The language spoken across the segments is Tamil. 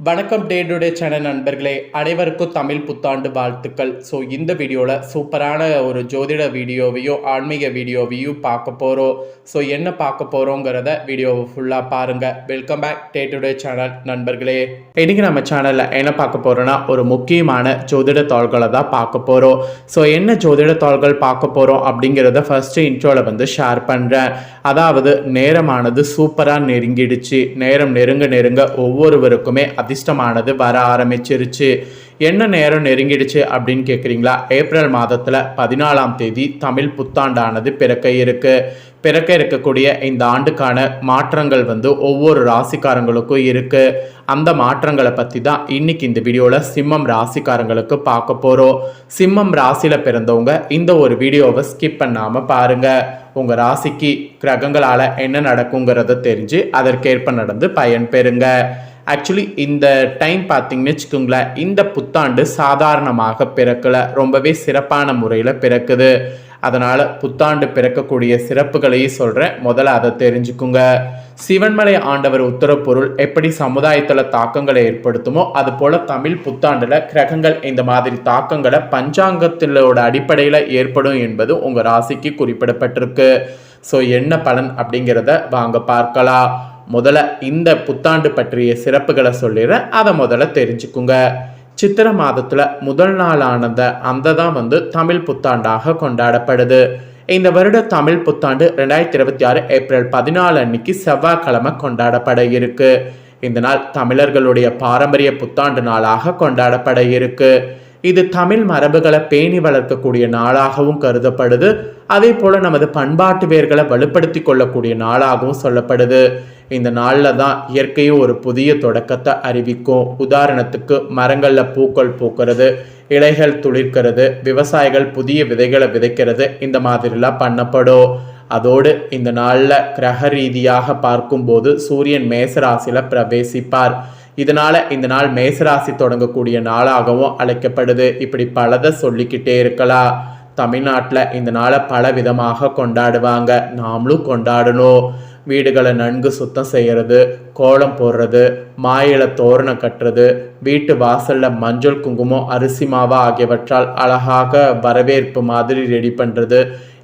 வணக்கம் டே டு டே சேனல் நண்பர்களே, அனைவருக்கும் தமிழ் புத்தாண்டு வாழ்த்துக்கள். ஸோ இந்த வீடியோவில் சூப்பரான ஒரு ஜோதிட வீடியோவையும் ஆன்மீக வீடியோவையும் பார்க்க போகிறோம். ஸோ என்ன பார்க்க போகிறோங்கிறத வீடியோவை ஃபுல்லாக பாருங்கள். Welcome back day to day channel நண்பர்களே. இன்றைக்கி நம்ம சேனலில் என்ன பார்க்க போகிறோன்னா ஒரு முக்கியமான ஜோதிட தாள்களை தான் பார்க்க போகிறோம். ஸோ என்ன ஜோதிட தாள்கள் பார்க்க போகிறோம் அப்படிங்கிறத ஃபஸ்ட்டு இன்ட்ரோவில் ஷேர் பண்ணுறேன். அதாவது நேரமானது சூப்பராக நெருங்கிடுச்சு. நேரம் நெருங்க ஒவ்வொருவருக்குமே அதிர்ஷ்டமானது வர ஆரம்பிச்சிருச்சு. என்ன நேரம் நெருங்கிடுச்சு அப்படின்னு கேட்குறீங்களா? ஏப்ரல் மாதத்தில் 14ஆம் தேதி தமிழ் புத்தாண்டானது பிறக்க இருக்கக்கூடிய இந்த ஆண்டுக்கான மாற்றங்கள் ஒவ்வொரு ராசிக்காரங்களுக்கும் இருக்குது. அந்த மாற்றங்களை பற்றி தான் இன்னைக்கு இந்த வீடியோவில் சிம்மம் ராசிக்காரங்களுக்கு பார்க்க போகிறோம். சிம்மம் ராசியில் பிறந்தவங்க இந்த ஒரு வீடியோவை ஸ்கிப் பண்ணாமல் பாருங்கள். உங்கள் ராசிக்கு கிரகங்களால் என்ன நடக்குங்கிறத தெரிஞ்சு அதற்கேற்ப நடந்து பயன் பெறுங்க. ஆக்சுவலி இந்த டைம் பார்த்தீங்கன்னு வச்சுக்கோங்களேன், இந்த புத்தாண்டு சாதாரணமாக பிறக்கலை, ரொம்பவே சிறப்பான முறையில் பிறக்குது. அதனால் புத்தாண்டு பிறக்கக்கூடிய சிறப்புகளையும் சொல்கிறேன், முதல்ல அதை தெரிஞ்சுக்குங்க. சிவன்மலை ஆண்டவர் உத்தரப்பொருள் எப்படி சமுதாயத்தில் தாக்கங்களை ஏற்படுத்துமோ அது போல் தமிழ் புத்தாண்டில் கிரகங்கள் இந்த மாதிரி தாக்கங்களை பஞ்சாங்கத்திலோட அடிப்படையில் ஏற்படும் என்பது உங்கள் ராசிக்கு குறிப்பிடப்பட்டிருக்கு. ஸோ என்ன பலன் அப்படிங்கிறத வாங்க பார்க்கலாம். முதல்ல இந்த புத்தாண்டு பற்றிய சிறப்புகளை சொல்லிடுறேன், அதை முதல்ல தெரிஞ்சுக்குங்க. சித்திரை மாதத்தில் முதல் நாளானத அந்த தான் தமிழ் புத்தாண்டாக கொண்டாடப்படுது. இந்த வருட தமிழ் புத்தாண்டு 2026 ஏப்ரல் 14 அன்னைக்கு செவ்வாய்க்கிழமை கொண்டாடப்பட இருக்கு. இந்த நாள் தமிழர்களுடைய பாரம்பரிய புத்தாண்டு நாளாக கொண்டாடப்பட இருக்கு. இது தமிழ் மரபுகளை பேணி வளர்க்கக்கூடிய நாளாகவும் கருதப்படுது. அதே போல நமது பண்பாட்டு வேர்களை வலுப்படுத்தி கொள்ளக்கூடிய நாளாகவும் சொல்லப்படுது. இந்த நாளில் தான் இயற்கையும் ஒரு புதிய தொடக்கத்தை அறிவிக்கும். உதாரணத்துக்கு மரங்களில் பூக்கள் பூக்கிறது, இலைகள் துளிர்க்கிறது, விவசாயிகள் புதிய விதைகளை விதைக்கிறது, இந்த மாதிரிலாம் பண்ணப்படும். அதோடு இந்த நாளில் கிரக ரீதியாக பார்க்கும்போது சூரியன் மேசராசியில் பிரவேசிப்பார். இதனால் இந்த நாள் மேசராசி தொடங்கக்கூடிய நாளாகவும் அழைக்கப்படுது. இப்படி பலதை சொல்லிக்கிட்டே இருக்கலாம். தமிழ்நாட்டில் இந்த நாளை பல விதமாக கொண்டாடுவாங்க, நாமளும் கொண்டாடணும். வீடுகளை நன்கு சுத்தம் செய்கிறது, கோலம் போடுறது, மாயில தோரணம் கட்டுறது, வீட்டு வாசலில் மஞ்சள் குங்குமம் அரிசி மாவா ஆகியவற்றால் அழகாக வரவேற்பு மாதிரி ரெடி பண்ணுறது,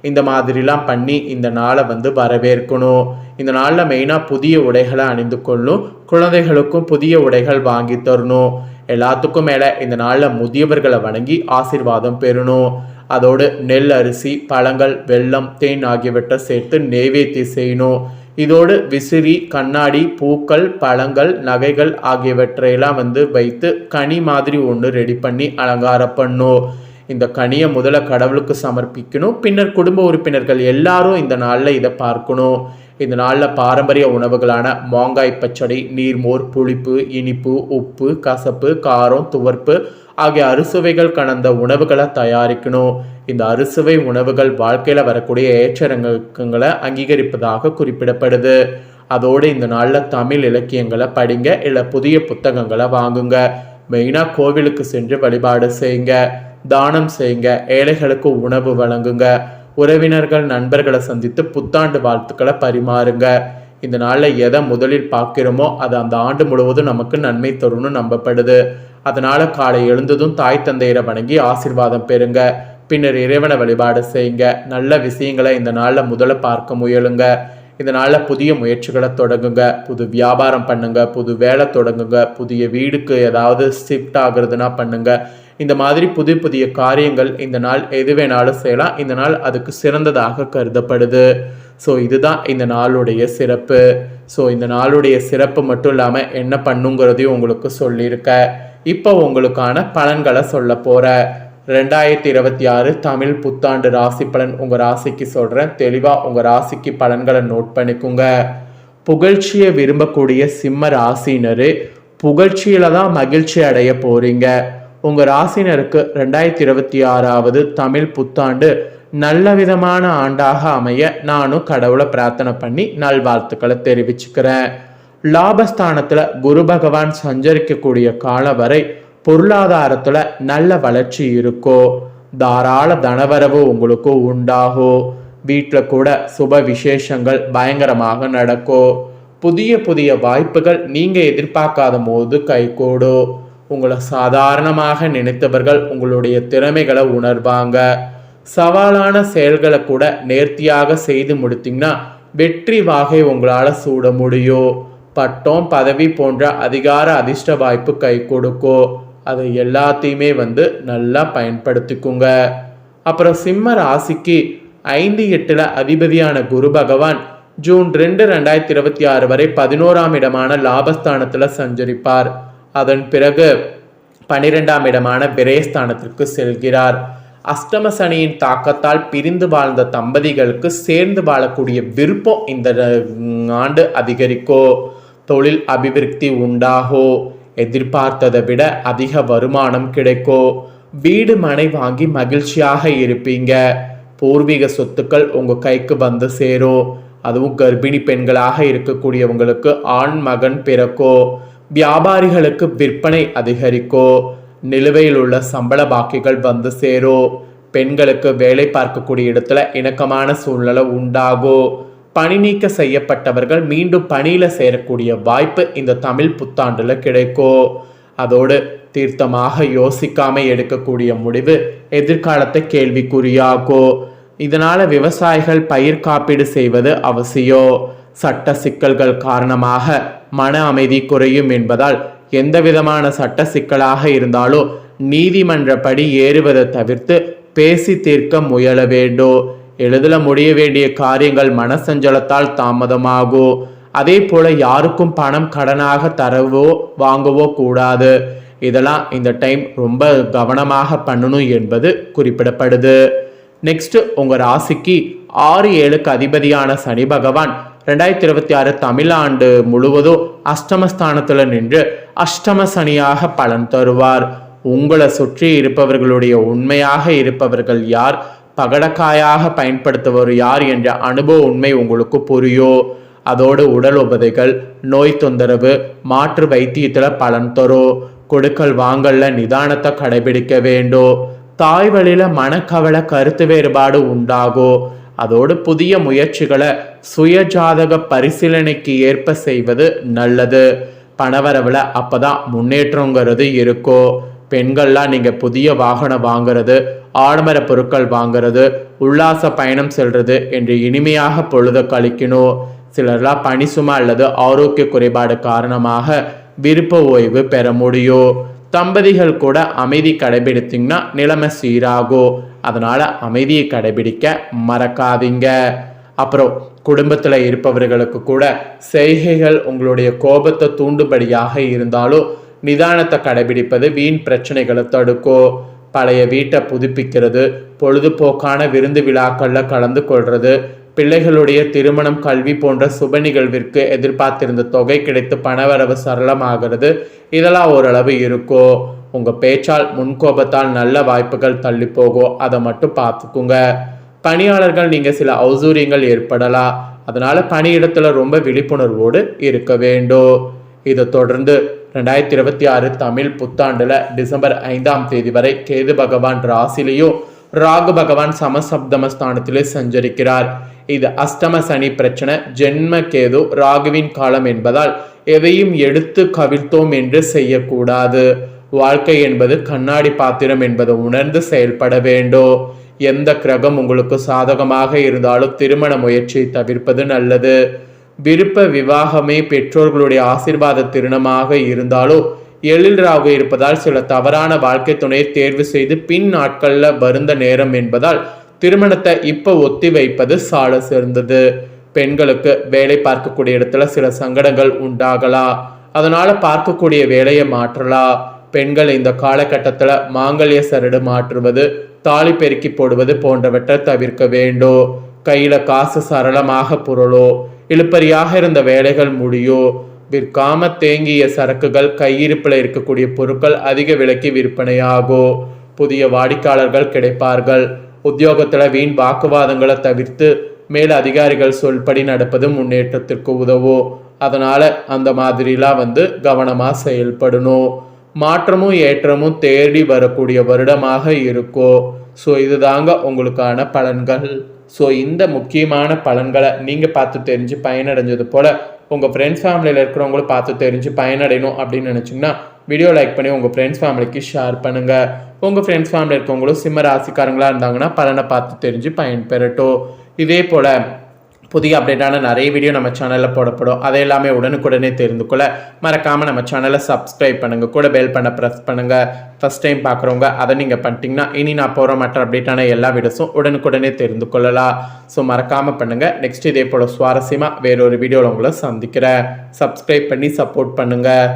இந்த மாதிரிலாம் பண்ணி இந்த நாளை வரவேற்கணும். இந்த நாளில் மெயினாக புதிய உடைகளை அணிந்து கொள்ளும். குழந்தைகளுக்கும் புதிய உடைகள் வாங்கி தரணும். எல்லாத்துக்கும் மேலே இந்த நாளில் முதியவர்களை வணங்கி ஆசீர்வாதம் பெறணும். அதோடு நெல், அரிசி, பழங்கள், வெல்லம், தேன் ஆகியவற்றை சேர்த்து நெய்வேத்தியம் செய்யணும். இதோடு விசிறி, கண்ணாடி, பூக்கள், பழங்கள், நகைகள் ஆகியவற்றையெல்லாம் வைத்து கனி மாதிரி ஒன்று ரெடி பண்ணி அலங்காரம் பண்ணும். இந்த கனியை முதல்ல கடவுளுக்கு சமர்ப்பிக்கணும். பின்னர் குடும்ப உறுப்பினர்கள் எல்லாரும் இந்த நாளில் இதை பார்க்கணும். இந்த நாளில் பாரம்பரிய உணவுகளான மாங்காய் பச்சடி, நீர்மோர், புளிப்பு, இனிப்பு, உப்பு, கசப்பு, காரம், துவர்ப்பு ஆகிய அறுசுவைகள் கலந்த உணவுகளை தயாரிக்கணும். இந்த அறுசுவை உணவுகள் வாழ்க்கையில் வரக்கூடிய ஏற்றங்களை அங்கீகரிப்பதாக குறிப்பிடப்படுது. அதோடு இந்த நாளில் தமிழ் இலக்கியங்களை படிங்க, இல்லை புதிய புத்தகங்களை வாங்குங்க. மெயினாக கோவிலுக்கு சென்று வழிபாடு செய்யுங்க, தானம் செய்யுங்க, ஏழைகளுக்கு உணவு வழங்குங்க, உறவினர்கள் நண்பர்களை சந்தித்து புத்தாண்டு வாழ்த்துக்களை பரிமாறுங்க. இந்த நாளில் எதை முதலில் பார்க்கிறோமோ அது அந்த ஆண்டு முழுவதும் நமக்கு நன்மை தரும்னு நம்பப்படுது. அதனால காலை எழுந்ததும் தாய் தந்தையரை வணங்கி ஆசீர்வாதம் பெறுங்க. பின்னர் இறைவனை வழிபாடு செய்யுங்க. நல்ல விஷயங்களை இந்த நாளில் முதல்ல பார்க்க முயலுங்க. இந்த நாளில் புதிய முயற்சிகளை தொடங்குங்க, புது வியாபாரம் பண்ணுங்க, புது வேலை தொடங்குங்க, புதிய வீடுக்கு ஏதாவது ஷிஃப்ட் ஆகுறதுனா பண்ணுங்க. இந்த மாதிரி புதிய காரியங்கள் இந்த நாள் எது வேணாலும் செய்யலாம். இந்த நாள் அதுக்கு சிறந்ததாக கருதப்படுது. ஸோ இதுதான் இந்த நாளுடைய சிறப்பு. ஸோ இந்த நாளுடைய சிறப்பு மட்டும் இல்லாமல் என்ன பண்ணுங்கிறதையும் உங்களுக்கு சொல்லியிருக்கேன். இப்போ உங்களுக்கான பலன்களை சொல்ல போகிறேன். 2026 தமிழ் புத்தாண்டு ராசி பலன் உங்கள் ராசிக்கு சொல்கிறேன். தெளிவாக உங்கள் ராசிக்கு பலன்களை நோட் பண்ணிக்கோங்க. புகழ்ச்சியை விரும்பக்கூடிய சிம்ம ராசினரு புகழ்ச்சியில தான் மகிழ்ச்சி அடைய போறீங்க. உங்கள் ராசினருக்கு 2026 தமிழ் புத்தாண்டு நல்ல விதமான ஆண்டாக அமைய நானும் கடவுளை பிரார்த்தனை பண்ணி நல்வாழ்த்துக்களை தெரிவிச்சுக்கிறேன். லாபஸ்தானத்தில் குரு பகவான் சஞ்சரிக்கக்கூடிய காலம் வரை பொருளாதாரத்தில் நல்ல வளர்ச்சி இருக்கும். தாராள தனவரவு உங்களுக்கு உண்டாகும். வீட்டில் கூட சுப விசேஷங்கள் பயங்கரமாக நடக்கும். புதிய புதிய வாய்ப்புகள் நீங்கள் எதிர்பார்க்காத போது கைகூடும். உங்களை சாதாரணமாக நினைத்தவர்கள் உங்களுடைய திறமைகளை உணர்வாங்க. சவாலான செயல்களை கூட நேர்த்தியாக செய்து முடித்தீங்கன்னா வெற்றி வாகை உங்களால் சூட முடியும். பட்டம் பதவி போன்ற அதிகார அதிர்ஷ்ட வாய்ப்பு கை கொடுக்கும். அதை எல்லாத்தையுமே நல்லா பயன்படுத்திக்குங்க. அப்புறம் சிம்ம ராசிக்கு 5-8 அதிபதியான குரு பகவான் ஜூன் 2, 2026 வரை 11ஆம் இடமான லாபஸ்தானத்தில் சஞ்சரிப்பார். அதன் பிறகு 12ஆம் இடமான விரயஸ்தானத்திற்கு செல்கிறார். அஷ்டம சனியின் தாக்கத்தால் பிரிந்து வாழ்ந்த தம்பதிகளுக்கு சேர்ந்து வாழக்கூடிய விருப்பம் இந்த ஆண்டு அதிகரிக்கும். தொழில் அபிவிருத்தி உண்டாகும். எதிர்பார்த்ததை விட அதிக வருமானம் கிடைக்கும். வீடு மனை வாங்கி மகிழ்ச்சியாக இருப்பீங்க. பூர்வீக சொத்துக்கள் உங்கள் கைக்கு சேரும். அதுவும் கர்ப்பிணி பெண்களாக இருக்கக்கூடியவங்களுக்கு ஆண் மகன் பிறக்கும். வியாபாரிகளுக்கு விற்பனை அதிகரிக்கும். நிலுவையில் உள்ள சம்பள பாக்கிகள் சேரும். பெண்களுக்கு வேலை பார்க்கக்கூடிய இடத்துல இணக்கமான சூழ்நிலை உண்டாகும். பணி நீக்க செய்யப்பட்டவர்கள் மீண்டும் பணியில் சேரக்கூடிய வாய்ப்பு இந்த தமிழ் புத்தாண்டில் கிடைக்கும். அதோடு தீர்த்தமாக யோசிக்காம எடுக்கக்கூடிய முடிவு எதிர்காலத்தை கேள்விக்குறியாகும். இதனால விவசாயிகள் பயிர் காப்பீடு செய்வது அவசியம். சட்ட சிக்கல்கள் காரணமாக மன அமைதி குறையும் என்பதால் எந்த விதமான சட்ட சிக்கலாக இருந்தாலும் நீதிமன்றப்படி ஏறுவதை தவிர்த்து பேசி தீர்க்க முயல வேண்டும். எளிதில் முடிய வேண்டிய காரியங்கள் மனசஞ்சலத்தால் தாமதமாகும். அதே போல யாருக்கும் பணம் கடனாக தரவோ வாங்கவோ கூடாது. இதெல்லாம் இந்த டைம் ரொம்ப கவனமாக பண்ணணும் என்பது குறிப்பிடப்படுது. நெக்ஸ்ட் உங்க ராசிக்கு 6-7க்கு அதிபதியான சனி பகவான் 2026 தமிழாண்டு முழுவதும் அஷ்டமஸ்தானத்தில் நின்று அஷ்டம சனியாக பலன் தருவார். உங்களை சுற்றி இருப்பவர்களுடைய உண்மையாக இருப்பவர்கள் யார், பகடக்காயாக பயன்படுத்துவர் யார் என்ற அனுபவ உண்மை உங்களுக்கு புரியும். அதோடு உடல் உபதைகள், நோய் தொந்தரவு, மாற்று வைத்தியத்தில் பலன் தரும். கொடுக்கல் வாங்கல்ல நிதானத்தை கடைபிடிக்க வேண்டும். தாய் வழியில மனக்கவலை, கருத்து வேறுபாடு உண்டாகும். அதோடு புதிய முயற்சிகளை சுயஜாதக பரிசீலனைக்கு ஏற்ப செய்வது நல்லது. பணவரவில் அப்பதான் முன்னேற்றங்கிறது இருக்கும். பெண்கள்லாம் நீங்கள் புதிய வாகனம் வாங்கிறது, ஆடம்பர பொருட்கள் வாங்கிறது, உல்லாச பயணம் செல்றது என்று இனிமையாக பொழுத கழிக்கணும். சிலர்லாம் பணி சுமை அல்லது ஆரோக்கிய குறைபாடு காரணமாக விருப்ப ஓய்வு பெற முடியும். தம்பதிகள் கூட அமைதி கடைபிடித்தீங்கன்னா நிலைமை சீராகும். அதனால அமைதியை கடைபிடிக்க மறக்காதீங்க. அப்புறம் குடும்பத்தில் இருப்பவர்களுக்கு கூட செய்கைகள் உங்களுடைய கோபத்தை தூண்டும்படியாக இருந்தாலும் நிதானத்தை கடைபிடிப்பது வீண் பிரச்சனைகளை தடுக்கும். பழைய வீட்டை புதுப்பிக்கிறது, பொழுதுபோக்கான விருந்து விழாக்களில் கலந்து கொள்வது, பிள்ளைகளுடைய திருமணம், கல்வி போன்ற சுப நிகழ்விற்கு எதிர்பார்த்திருந்த தொகை கிடைத்து பணவரவு சரளமாகிறது. இதெல்லாம் ஓரளவு இருக்கும். உங்கள் பேச்சால் முன்கோபத்தால் நல்ல வாய்ப்புகள் தள்ளி போகும். அதை மட்டும் பார்த்துக்குங்க. பணியாளர்கள் நீங்கள் சில ஔசூரியங்கள் ஏற்படலாம். அதனால பணியிடத்துல ரொம்ப விழிப்புணர்வோடு இருக்க வேண்டும். இதை தொடர்ந்து 2026 தமிழ் புத்தாண்டுல டிசம்பர் 5ஆம் தேதி வரை கேது பகவான் ராசிலையும் ராகு பகவான் சமசப்தமஸ்தானத்திலே சஞ்சரிக்கிறார். இது அஷ்டம சனி பிரச்சனை. ஜென்ம கேது ராகுவின் காலம் என்பதால் எதையும் எடுத்து கவிழ்த்தோம் என்று செய்யக்கூடாது. வாழ்க்கை என்பது கண்ணாடி பாத்திரம் என்பதை உணர்ந்து செயல்பட வேண்டும். எந்த கிரகம் உங்களுக்கு சாதகமாக இருந்தாலும் திருமண முயற்சியை தவிர்ப்பது நல்லது. விருப்ப விவாகமே பெற்றோர்களுடைய ஆசீர்வாத திருமணமாக இருந்தாலும் எழில் ராகு இருப்பதால் சில தவறான வாழ்க்கை துணையை தேர்வு செய்து பின் நாட்கள்ல வருந்த நேரம் என்பதால் திருமணத்தை இப்ப ஒத்தி வைப்பது சால சிறந்தது. பெண்களுக்கு வேலை பார்க்கக்கூடிய இடத்துல சில சங்கடங்கள் உண்டாகலாம். அதனால பார்க்கக்கூடிய வேலையை மாற்றலாம். பெண்கள் இந்த காலகட்டத்துல மாங்கல்ய சரடு மாற்றுவது, தாலி பெருக்கி போடுவது போன்றவற்றை தவிர்க்க வேண்டும். கையில காசு சரளமாக புரளோ, இழுப்பறியாக இருந்த வேலைகள் முடியோ, விற்காம தேங்கிய சரக்குகள், கையிருப்பில் இருக்கக்கூடிய பொருட்கள் அதிக விலைக்கு விற்பனையாகும். புதிய வாடிக்கையாளர்கள் கிடைப்பார்கள். உத்தியோகத்துல வீண் வாக்குவாதங்களை தவிர்த்து மேல் அதிகாரிகள் சொல்படி நடப்பது முன்னேற்றத்திற்கு உதவும். அதனால அந்த மாதிரிலாம் கவனமா செயல்படணும். மாற்றமும் ஏற்றமும் தேடி வரக்கூடிய வருடமாக இருக்கும். ஸோ இதுதாங்க உங்களுக்கான பலன்கள். ஸோ இந்த முக்கியமான பலன்களை நீங்கள் பார்த்து தெரிஞ்சு பயனடைஞ்சது போல உங்கள் ஃப்ரெண்ட்ஸ் ஃபேமிலியில் இருக்கிறவங்களும் பார்த்து தெரிஞ்சு பயனடையணும் அப்படின்னு நினச்சிங்கன்னா வீடியோ லைக் பண்ணி உங்கள் ஃப்ரெண்ட்ஸ் ஃபேமிலிக்கு ஷேர் பண்ணுங்கள். உங்கள் ஃப்ரெண்ட்ஸ் ஃபேமிலி இருக்கவங்களும் சிம்ம ராசிக்காரங்களாக இருந்தாங்கன்னா பலனை பார்த்து தெரிஞ்சு பயன் பெறட்டும். இதே போல் புதிய அப்டேட்டான நிறைய வீடியோ நம்ம சேனலில் போடப்படும். அதை எல்லாமே உடனுக்குடனே தெரிந்து கொள்ள மறக்காமல் நம்ம சேனலை சப்ஸ்கிரைப் பண்ணுங்கள், கூட பெல் பண்ண ப்ரெஸ் பண்ணுங்கள். ஃபஸ்ட் டைம் பார்க்குறவங்க அதை நீங்கள் பண்ணிட்டீங்கன்னா இனி நான் போகிற மற்ற அப்டேட்டான எல்லா வீடியோஸும் உடனுக்குடனே தெரிந்து கொள்ளலாம். ஸோ மறக்காமல் பண்ணுங்கள். நெக்ஸ்ட் இதே போல் சுவாரஸ்யமாக வேறொரு வீடியோவில் உங்களை சந்திக்கிறேன். சப்ஸ்கிரைப் பண்ணி சப்போர்ட் பண்ணுங்கள்.